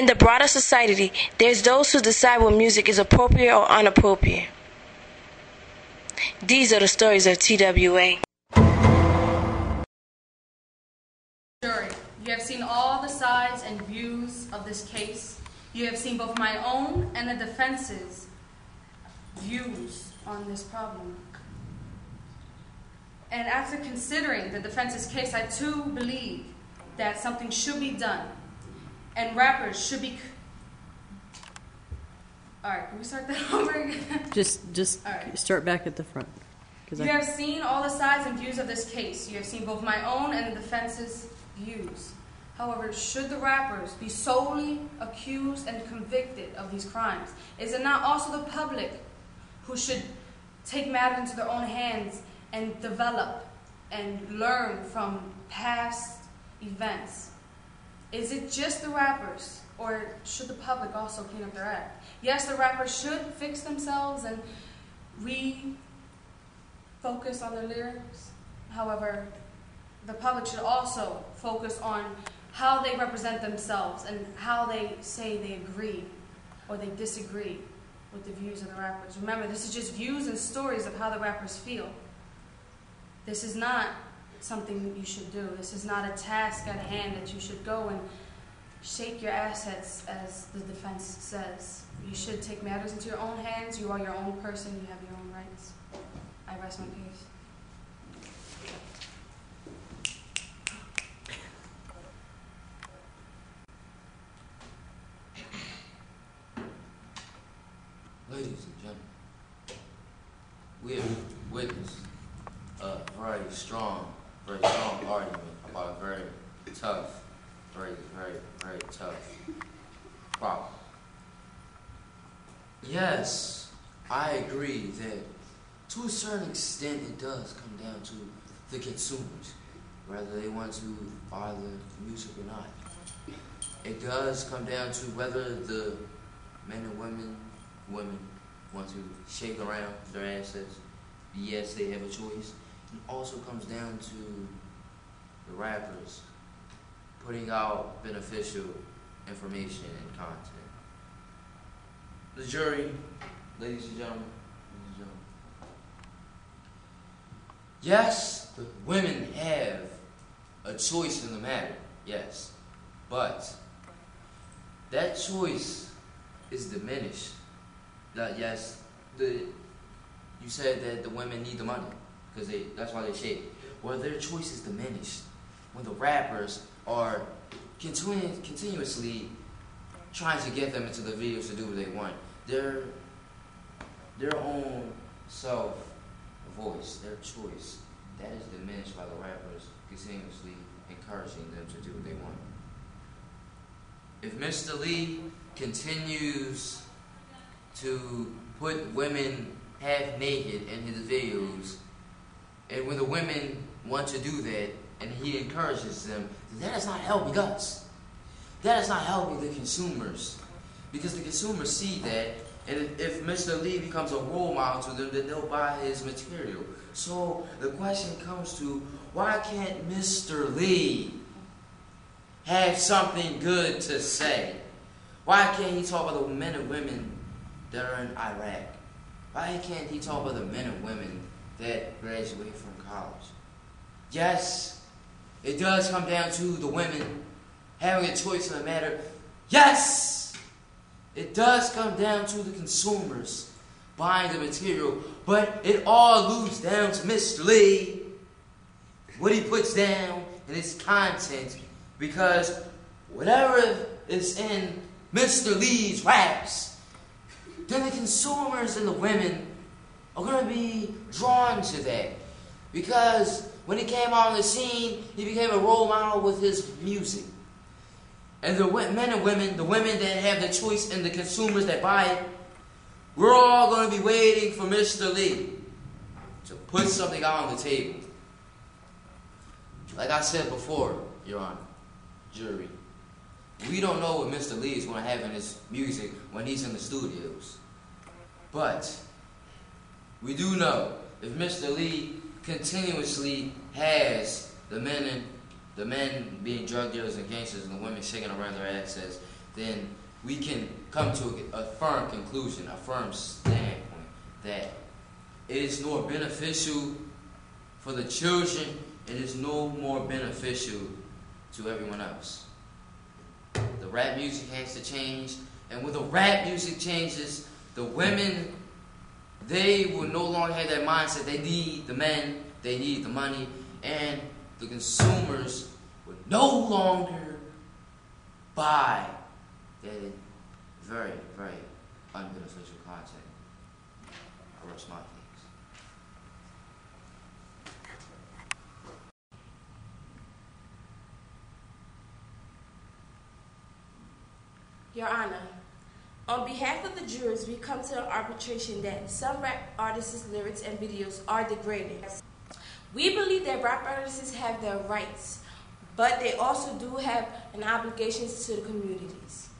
In the broader society, there's those who decide what music is appropriate or inappropriate. These are the stories of TWA. Jury, you have seen all the sides and views of this case. You have seen both my own and the defense's views on this problem. And after considering the defense's case, I too believe that something should be done. And rappers should be... Alright, can we start that over again? Just right. Start back at the front. You have seen all the sides and views of this case. You have seen both my own and the defense's views. However, should the rappers be solely accused and convicted of these crimes? Is it not also the public who should take matters into their own hands and develop and learn from past events? Is it just the rappers, or should the public also clean up their act? Yes, the rappers should fix themselves and refocus on their lyrics. However, the public should also focus on how they represent themselves and how they say they agree or they disagree with the views of the rappers. Remember, this is just views and stories of how the rappers feel. This is not something that you should do. This is not a task at hand that you should go and shake your assets, as the defense says. You should take matters into your own hands. You are your own person. You have your own rights. I rest my case. Ladies and gentlemen, we have witnessed a very strong argument about a very tough problem. Yes, I agree that to a certain extent it does come down to the consumers, whether they want to buy the music or not. It does come down to whether the men and women want to shake around their assets. Yes, they have a choice. It also comes down to the rappers putting out beneficial information and content. The jury, ladies and gentlemen, yes, the women have a choice in the matter, yes, but that choice is diminished. Yes, you said that the women need the money because that's why they shake. Well, their choice is diminished when the rappers are continuously trying to get them into the videos to do what they want. Their own self-voice, their choice, that is diminished by the rappers continuously encouraging them to do what they want. If Mr. Lee continues to put women half naked in his videos, and when the women want to do that and he encourages them, that is not helping us. That is not helping the consumers, because the consumers see that, and if Mr. Lee becomes a role model to them, then they'll buy his material. So the question comes to, why can't Mr. Lee have something good to say? Why can't he talk about the men and women that are in Iraq? Why can't he talk about the men and women that graduate from college? Yes, it does come down to the women having a choice in the matter. Yes, it does come down to the consumers buying the material, but it all loops down to Mr. Lee, what he puts down in his content, because whatever is in Mr. Lee's raps, then the consumers and the women are going to be drawn to that. Because when he came out on the scene, he became a role model with his music. And the men and women, the women that have the choice and the consumers that buy it, we're all going to be waiting for Mr. Lee to put something out on the table. Like I said before, Your Honor, jury, we don't know what Mr. Lee is going to have in his music when he's in the studios. But we do know if Mr. Lee continuously has the men being drug dealers and gangsters and the women shaking around their assets, then we can come to a firm conclusion, a firm standpoint that it is more beneficial for the children, it is no more beneficial to everyone else. The rap music has to change, and when the rap music changes, the women, they will no longer have that mindset. They need the men, they need the money, and the consumers will no longer buy that very, very unbeneficial content. I rest my case. Your Honor, on behalf of the jurors, we come to the arbitration that some rap artists' lyrics and videos are degrading. We believe that rap artists have their rights, but they also do have an obligation to the communities.